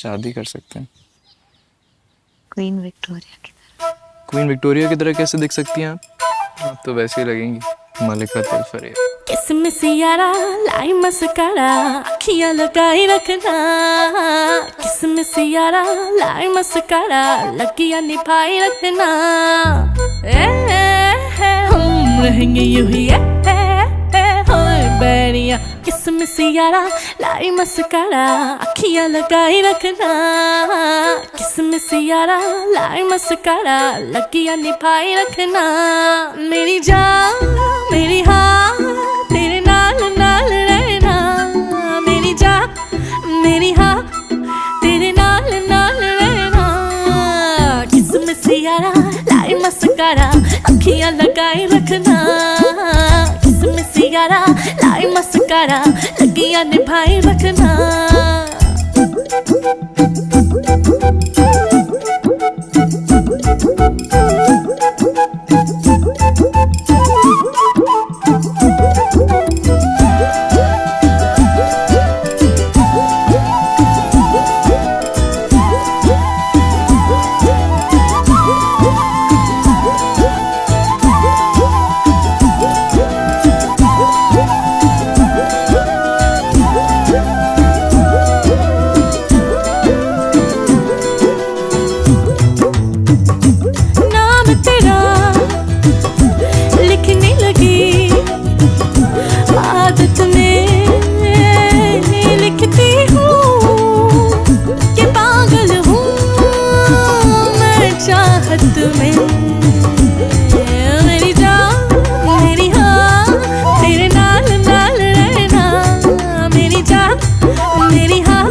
शादी कर सकते हैं। क्वीन विक्टोरिया की तरह। क्वीन विक्टोरिया की तरह कैसे दिख सकती हैं आप? आप तो वैसे ही लगेंगी मलिका तिलफरेब। किसमिस यारा लाई मस्कारा अखियां लगाई रखना। किसमिस यारा लाई मस्कारा लगियां निभाई रखना। हम रहेंगे यूं ही बैरिया। किसमिस यारा लाई मस्कारा अखियां लगाई रखना। किसमिस यारा लाई मस्कारा लगियां निभाई रखना। मेरी जान मेरी हाँ तेरे नाल नाल रहना। मेरी जान मेरी हाँ तेरे नाल नाल रहना। किसमिस यारा लाई मस्कारा अखियां लगाई रखना। किसमिस यारा लाई मस्कारा लगियां निभाई रखना। मेरी जान मेरी हाँ तेरे नाल नाल रहना। मेरी जान मेरी हाँ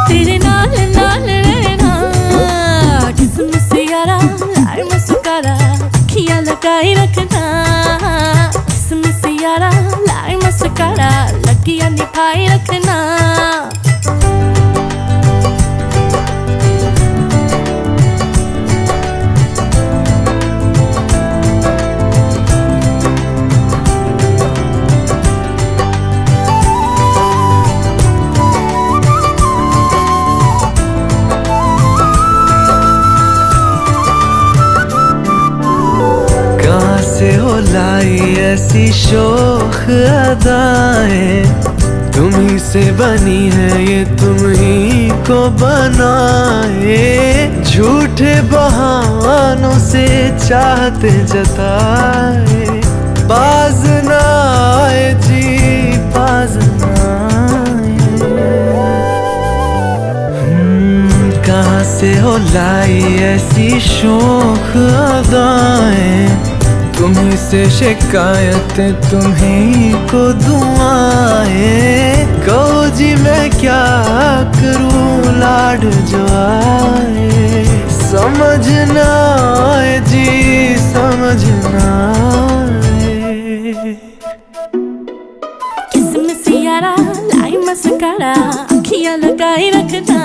तेरे नाल नाल रहना। किसमिस यारा लाई मस्कारा अखियां लगाई रखना। किसमिस यारा लाई मस्कारा लगियां निभाई रखना। से हो लाई ऐसी शोख अदाएं। तुम्ही से बनी है ये तुम ही को बनाए। झूठे बहानों से चाहते जताए। बाज ना आए जी बाज ना आए। कहाँ से हो लाई ऐसी शोख अदाएं। तुम्ही से शिकायतें तुम्ही को दुआएं। कहो जी मैं क्या करूं लाड जो आए। समझ ना आए जी समझ ना आए। किसमिस यारा लाई मस्कारा अखियां लगाई रखना।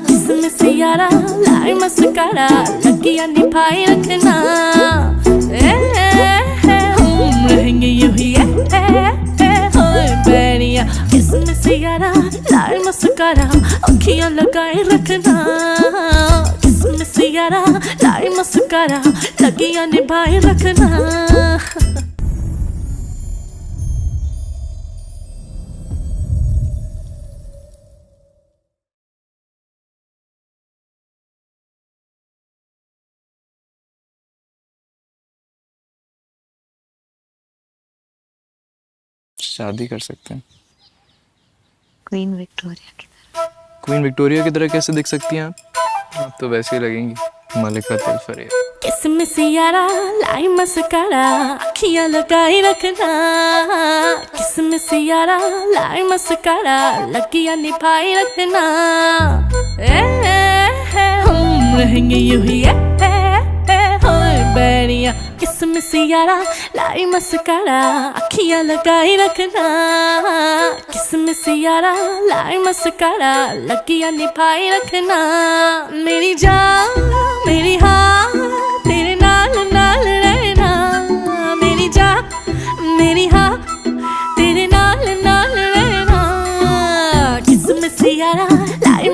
किसमिस यारा लाई मस्कारा लगियां निभाई रखना। हम रहेंगे यूं ही बैरिया। किसमिस यारा लाई मस्कारा अखियां लगाई रखना। किसमिस यारा लाई मस्कारा लगियां निभाई रखना। शादी कर सकते हैं। क्वीन विक्टोरिया की तरह। क्वीन विक्टोरिया की तरह कैसे दिख सकती हैं आप? आप तो वैसे ही लगेंगी मलिका तिलफरेब। किसमिस यारा लाई मस्कारा अखियां लगाई रखना। किसमिस यारा लाई मस्कारा लगियां निभाई रखना। हम रहेंगे यूं ही बैरिया। किसमिस यारा लाई मस्कारा अखियां लगाई रखना। किसमिस यारा लाई मस्कारा लगियां निभाई रखना। मेरी जान मेरी हाँ तेरे नाल नाल रहना। मेरी जान मेरी हाँ तेरे नाल नाल रहना। किसमिस यारा लाई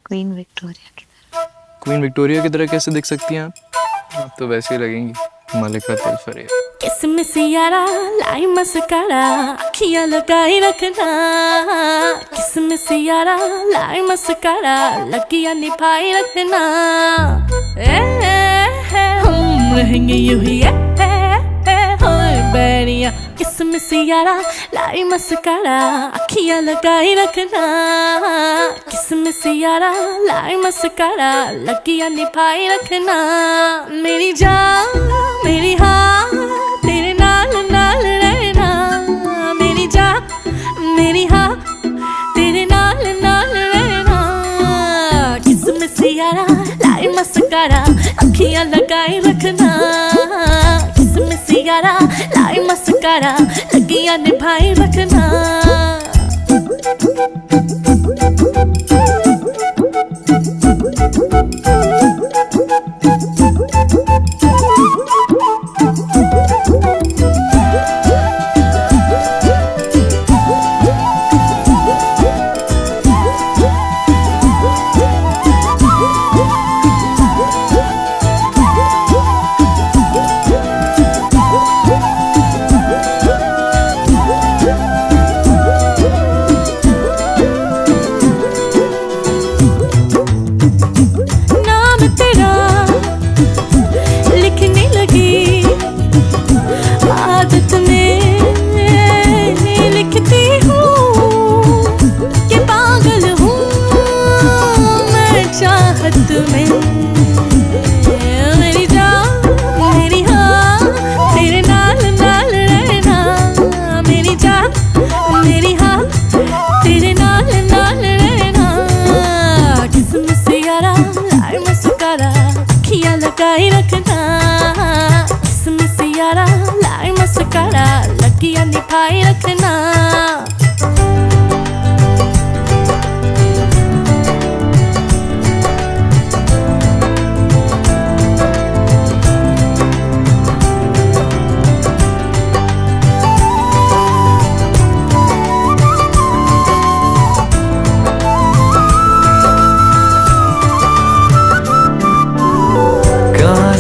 क्वीन विक्टोरिया की तरह। क्वीन विक्टोरिया की तरह कैसे दिख सकती हैं आप तो वैसे ही लगेंगी मलिका तिलफरिया। किसमिस यारा लाई मस्कारा अखियां लगाई रखना, किसमिस यारा लाई मस्कारा लगियां निभाई रखना। हम रहेंगे यूं ही बैरिया। किसमिस यारा लाई मस्कारा अखियां लगाई रखना, किसमिस यारा लाई मस्कारा लगियां निभाई रखना। मेरी जान मेरी हाँ तेरे नाल नाल रहना, मेरी जान मेरी हाँ तेरे नाल नाल रहना। किसमिस यारा लाई मस्कारा अखियां लगाई रखना, किसमिस यारा लाई मस्कारा लगियां निभाई रखना। मेरी जान मेरी हाँ तेरे नाल नाल रहना, मेरी जान मेरी हाँ तेरे नाल नाल रहना। किसमिस यारा लाई मस्कारा अखियां लगाई रखना, किसमिस यारा लाई मस्कारा लगियां निभाई रखना।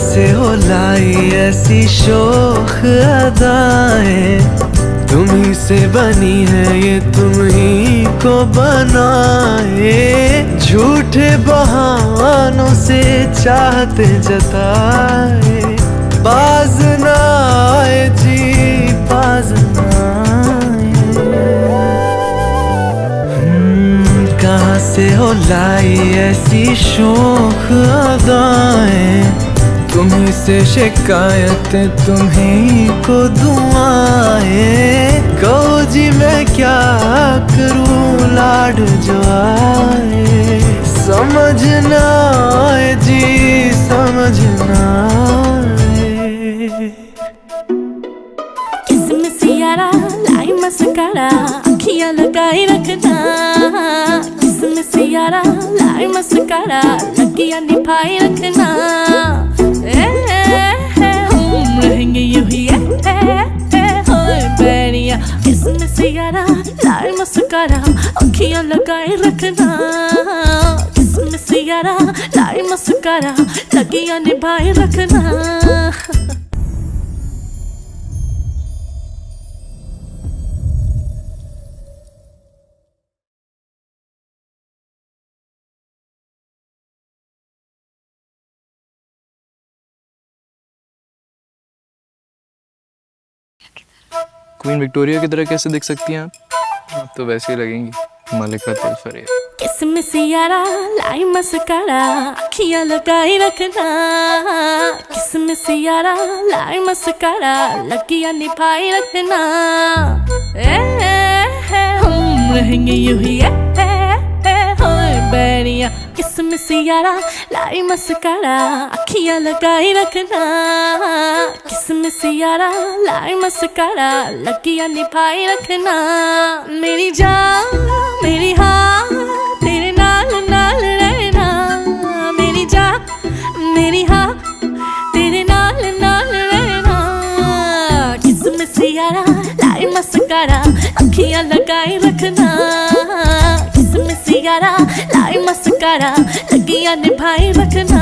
से हो लाई ऐसी शोख अदाएं, तुम्ही से बनी है ये तुम ही को बनाए। झूठे बहानों से चाहते जताए, बाज ना आए जी बाज ना आए। कहाँ से हो लाई ऐसी शोख अदाएं, तुम्ही से शिकायतें तुम्ही को दुआएं। कहो जी मैं क्या करूं लाड जो आए, समझ ना आए जी समझ ना आए। किसमिस यारा लाई मस्कारा अखियां लगाई रखना, किसमिस यारा लाई मस्कारा लगियां निभाई रखना। हम रहेंगे यूं ही बैरिया। किसमिस यारा लाई मस्कारा अखियां लगाई रखना, किसमिस यारा लाई मस्कारा लगियां निभाई रखना। क्वीन विक्टोरिया की तरह कैसे दिख सकती हैं आप तो वैसे ही लगेंगी मलिका तिलफरिया। किसमिस यारा लाई मस्कारा अखियां लगाई रखना, किसमिस यारा लाई मस्कारा लगियां निभाई रखना। हम रहेंगे यूं ही बैरिया। किसमिस यारा लाई मस्कारा अखियां लगाई रखना, किसमिस यारा लाई मस्कारा लगियां निभाई रखना। मेरी जान मेरी हाँ तेरे नाल नाल रहना, मेरी जान मेरी हाँ तेरे नाल नाल रहना। किसमिस यारा लाई मस्कारा अखियां लगाई रखना, किसमिस यारा लाई मस्कारा मस्कारा लगिया निभाए रखना